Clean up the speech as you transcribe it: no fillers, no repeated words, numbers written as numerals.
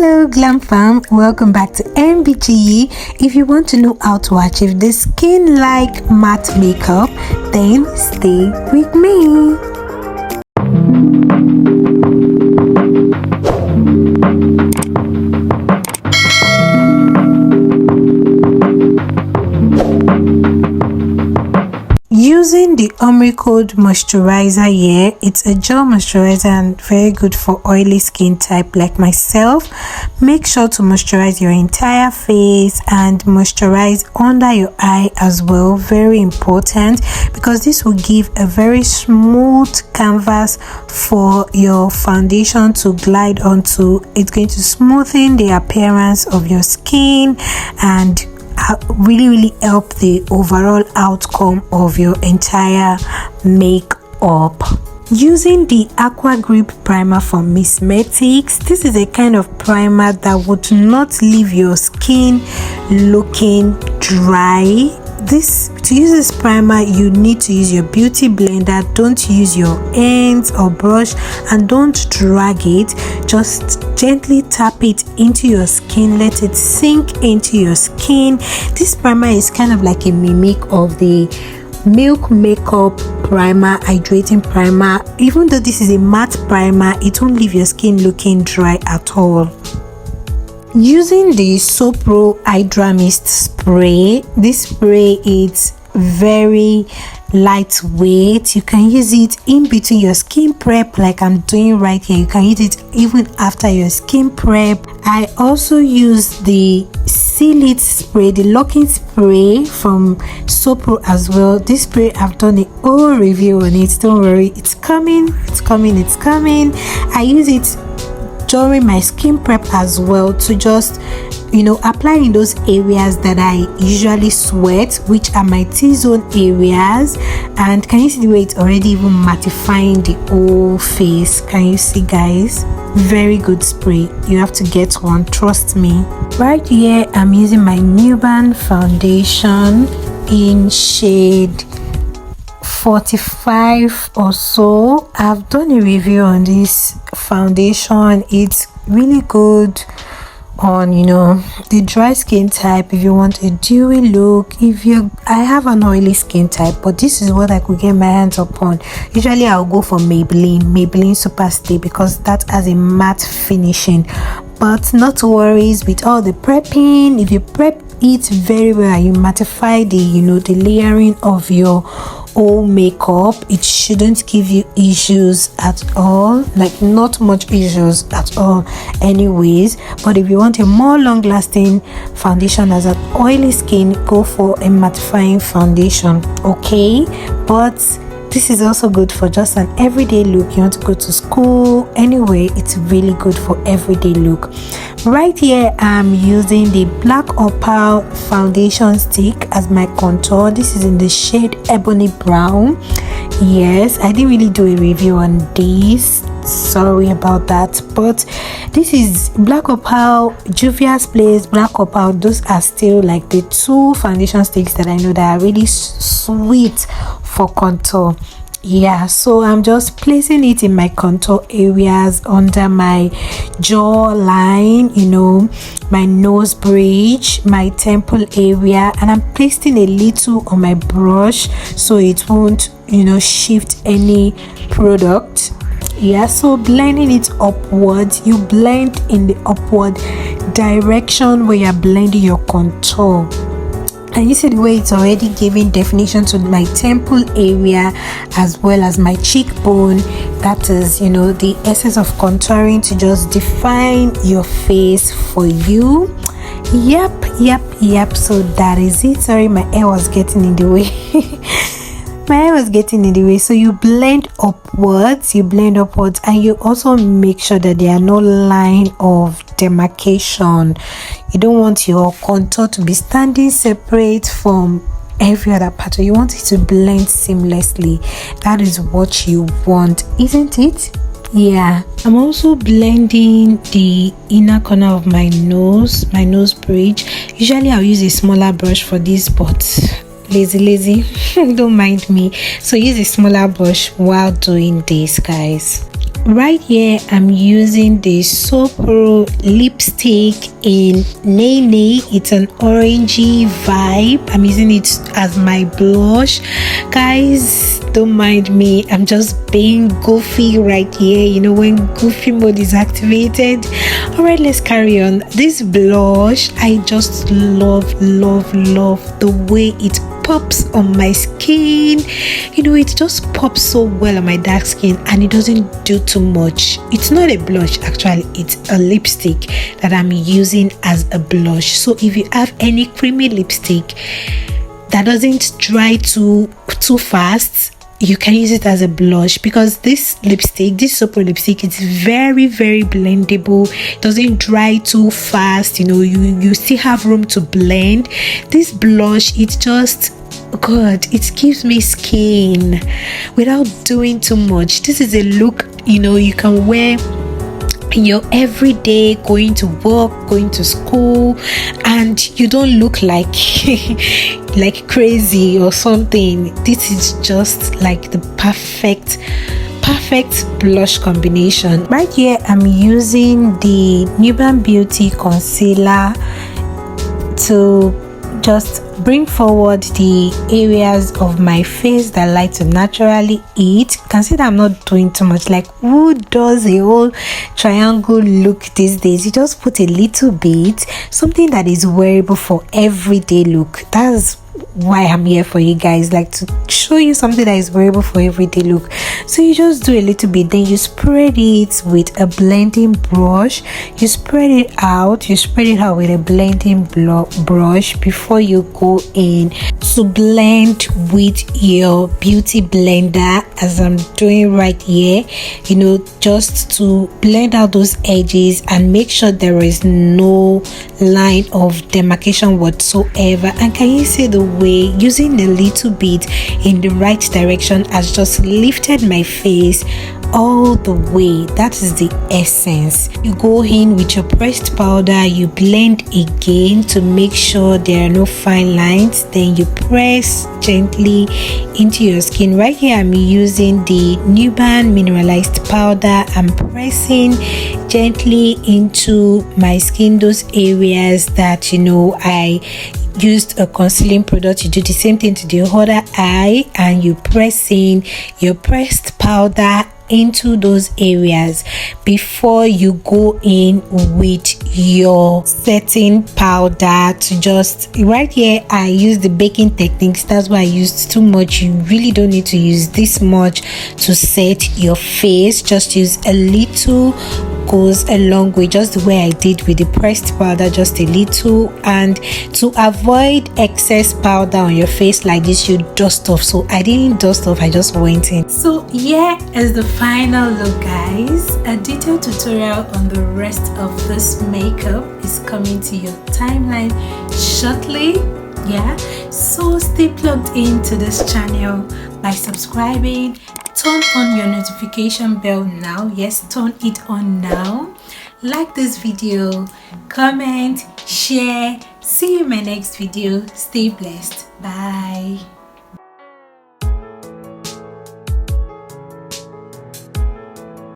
Hello Glam Fam, welcome back to MBGE. If you want to know how to achieve the skin like matte makeup, then stay with me. Using the Omri Code moisturizer here, it's a gel moisturizer and very good for oily skin type like myself. Make sure to moisturize your entire face and moisturize under your eye as well, very important, because this will give a very smooth canvas for your foundation to glide onto. It's going to smoothen the appearance of your skin and really help the overall outcome of your entire makeup. Using the Aqua Grip primer from MZBEE, this is a kind of primer that would not leave your skin looking dry. To use this primer, you need to use your beauty blender. Don't use your hands or brush and don't drag it. Just gently tap it into your skin, let it sink into your skin. This primer is kind of like a mimic of the Milk Makeup primer, hydrating primer. Even though this is a matte primer, it won't leave your skin looking dry at all. Using the Sopro Hydra Mist spray, this spray is very lightweight. You can use it in between your skin prep like I'm doing right here. You can use it even after your skin prep. I also use the Seal It spray, the locking spray from Sopro as well. This spray, I've done a whole review on it, don't worry, it's coming. I use it during my skin prep as well to just apply in those areas that I usually sweat, which are my T-zone areas. And can you see the way it's already even mattifying the whole face? Can you see, guys? Very good spray. You have to get one, trust me. Right here I'm using my Newborn foundation in shade 45 or so. I've done a review on this foundation. It's really good on the dry skin type. If you want a dewy look, I have an oily skin type, but this is what I could get my hands upon. Usually I'll go for Maybelline Super Stay because that has a matte finishing. But not to worries with all the prepping. If you prep it very well and you mattify the layering of your whole makeup, it shouldn't give you issues at all, like not much issues at all anyways. But if you want a more long-lasting foundation as an oily skin, go for a mattifying foundation, okay? But this is also good for just an everyday look. You want to go to school anyway, it's really good for everyday look. Right here I'm using the Black Opal foundation stick as my contour. This is in the shade Ebony Brown. Yes, I didn't really do a review on this, sorry about that. But this is Black Opal, Juvia's Place, Black Opal. Those are still like the two foundation sticks that I know that are really sweet for contour. Yeah, so I'm just placing it in my contour areas, under my jawline, my nose bridge, my temple area, and I'm pasting a little on my brush so it won't shift any product. Yeah, so blending it upwards, you blend in the upward direction where you're blending your contour. And you see the way it's already giving definition to my temple area as well as my cheekbone. That is the essence of contouring, to just define your face for you. Yep, so that is it. Sorry, my hair was getting in the way. So you blend upwards, and you also make sure that there are no line of demarcation. You don't want your contour to be standing separate from every other part. You want it to blend seamlessly. That is what you want, isn't it? Yeah, I'm also blending the inner corner of my nose bridge. Usually I'll use a smaller brush for this, but lazy don't mind me, so use a smaller brush while doing this, guys. Right here I'm using the So Pro lipstick in Nene. It's an orangey vibe. I'm using it as my blush. Guys, don't mind me, I'm just being goofy right here, you know, when goofy mode is activated. All right, let's carry on. This blush, I just love the way it pops on my skin. You know, it just pops so well on my dark skin and it doesn't do too much. It's not a blush, actually it's a lipstick that I'm using as a blush. So if you have any creamy lipstick that doesn't dry too fast, you can use it as a blush, because this lipstick, this So Pro lipstick, it's very blendable. It doesn't dry too fast, you know, you still have room to blend. This blush, it's just good. It gives me skin without doing too much. This is a look, you know, you can wear in your everyday, going to work, going to school, and you don't look like like crazy or something. This is just like the perfect blush combination. Right here I'm using the Nuban Beauty concealer to just bring forward the areas of my face that I like to naturally eat. Consider I'm not doing too much. Like, who does a whole triangle look these days? You just put a little bit, something that is wearable for everyday look. That's why I'm here for you guys, like to show you something that is wearable for everyday look. So you just do a little bit, then you spread it with a blending brush. You spread it out with a blending brush before you go in to blend with your beauty blender, as I'm doing right here, you know, just to blend out those edges and make sure there is no line of demarcation whatsoever. And can you see the way using a little bit in the right direction has just lifted my face all the way? That is the essence. You go in with your pressed powder, you blend again to make sure there are no fine lines, then you press gently into your skin. Right here I'm using the Nuban mineralized powder. I'm pressing gently into my skin, those areas that, you know, I used a concealing product. You do the same thing to the other eye, and you press in your pressed powder into those areas before you go in with your setting powder. To just right here I use the baking techniques. That's why I used too much. You really don't need to use this much to set your face. Just use a little, goes a long way, just the way I did with the pressed powder, just a little. And to avoid excess powder on your face like this, you dust off. So I didn't dust off, I just went in. So here is the final look, guys. A detailed tutorial on the rest of this makeup is coming to your timeline shortly. Yeah, so stay plugged into this channel by subscribing. Turn on your notification bell now. Yes, turn it on now. Like this video, comment, share. See you in my next video. Stay blessed. Bye.